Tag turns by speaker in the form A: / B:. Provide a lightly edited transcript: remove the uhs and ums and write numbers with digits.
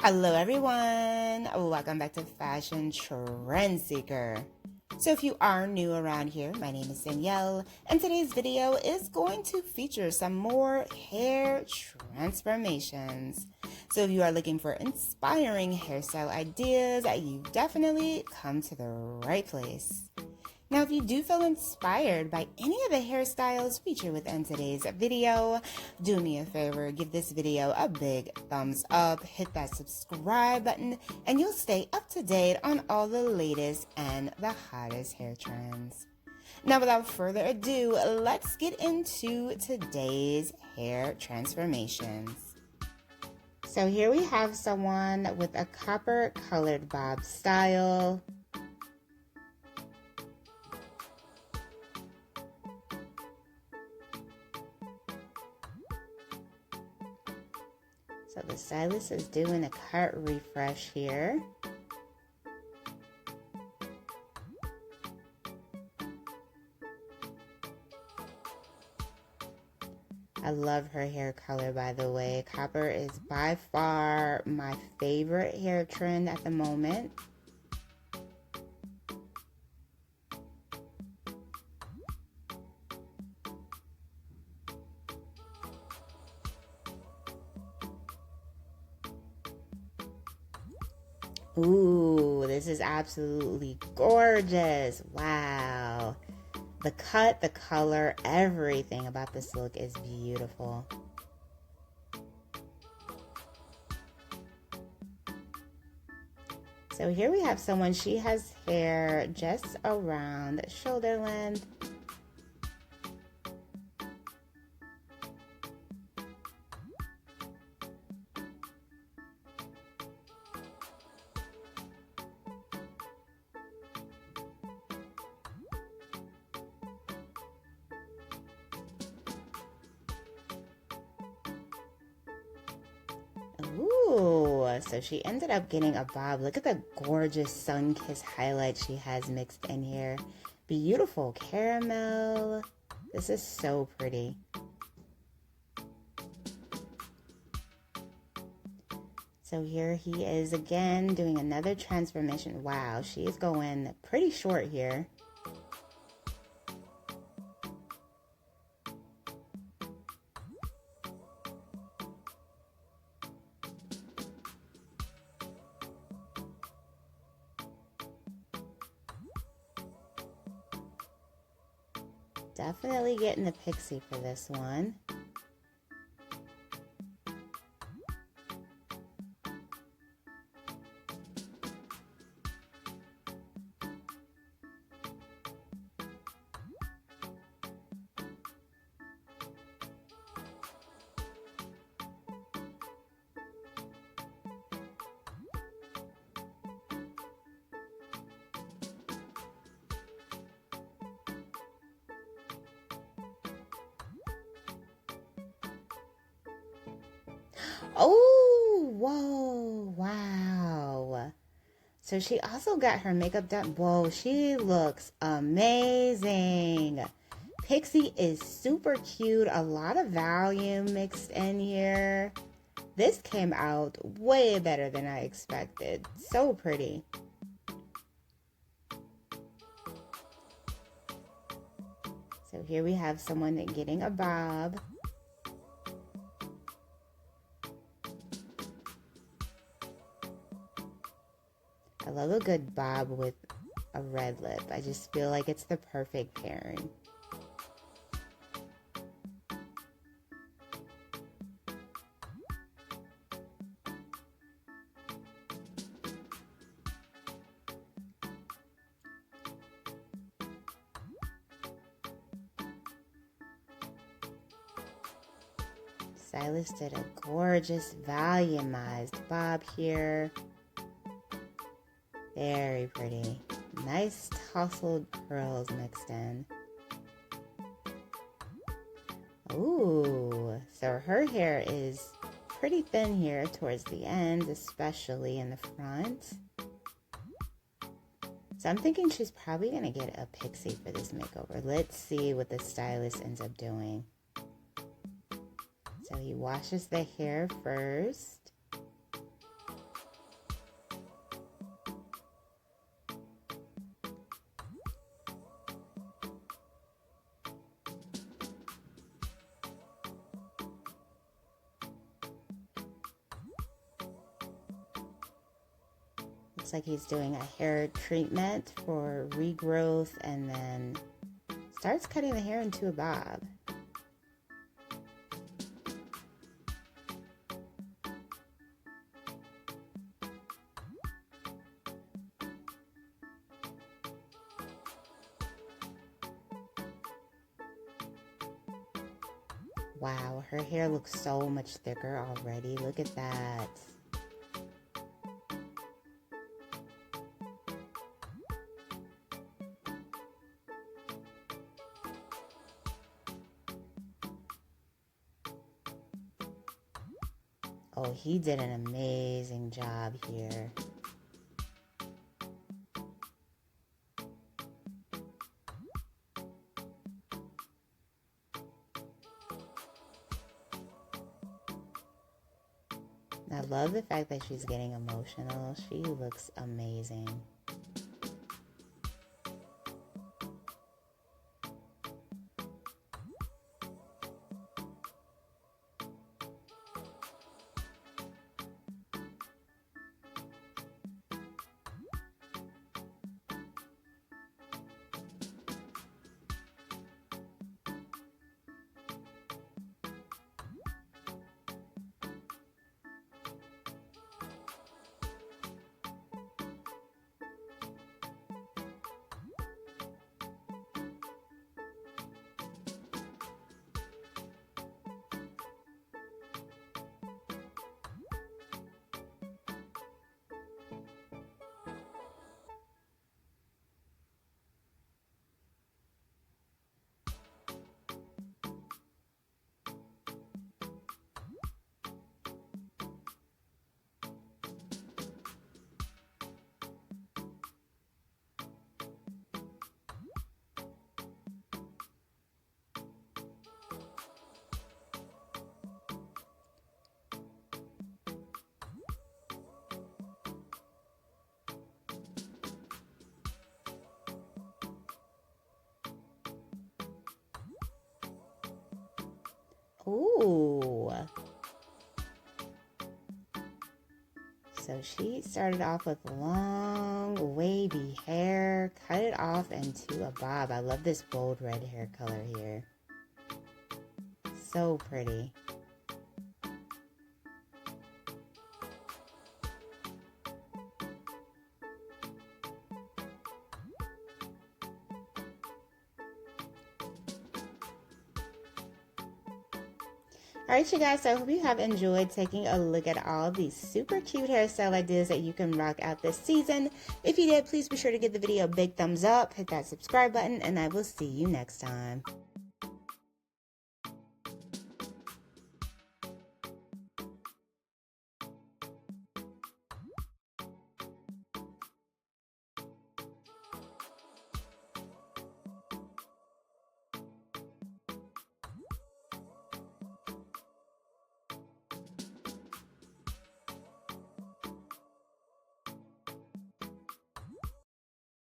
A: Hello everyone, welcome back to Fashion Trend Seeker. So if you are new around here, my name is Danielle, and today's video is going to feature some more hair transformations. So if you are looking for inspiring hairstyle ideas, you've definitely come to the right place. Now, if you do feel inspired by any of the hairstyles featured within today's video, do me a favor, give this video a big thumbs up, hit that subscribe button, and you'll stay up to date on all the latest and the hottest hair trends. Now, without further ado, let's get into today's hair transformations. So here we have someone with a copper colored bob style. So the stylist is doing a cut refresh here. I love her hair color, by the way. Copper is by far my favorite hair trend at the moment. Ooh, this is absolutely gorgeous. Wow. The cut, the color, everything about this look is beautiful. So here we have someone, she has hair just around shoulder length. Ooh, so she ended up getting a bob. Look at the gorgeous sun-kissed highlight she has mixed in here. Beautiful caramel. This is so pretty. So here he is again doing another transformation. Wow, she is going pretty short here. Definitely getting the pixie for this one. Oh, whoa, wow. So she also got her makeup done. Whoa, she looks amazing. Pixie is super cute. A lot of volume mixed in here. This came out way better than I expected. So pretty. So here we have someone getting a bob. I love a good bob with a red lip. I just feel like it's the perfect pairing. Stylist did a gorgeous volumized bob here. Very pretty. Nice tousled curls mixed in. Ooh, so her hair is pretty thin here towards the end, especially in the front. So I'm thinking she's probably going to get a pixie for this makeover. Let's see what the stylist ends up doing. So he washes the hair first. looks like he's doing a hair treatment for regrowth and then starts cutting the hair into a bob. Wow, her hair looks so much thicker already. Look at that. Oh, he did an amazing job here. I love the fact that she's getting emotional. She looks amazing. Ooh. So she started off with long, wavy hair, cut it off into a bob. I love this bold red hair color here. So pretty. Alright you guys, so I hope you have enjoyed taking a look at all these super cute hairstyle ideas that you can rock out this season. If you did, please be sure to give the video a big thumbs up, hit that subscribe button, and I will see you next time.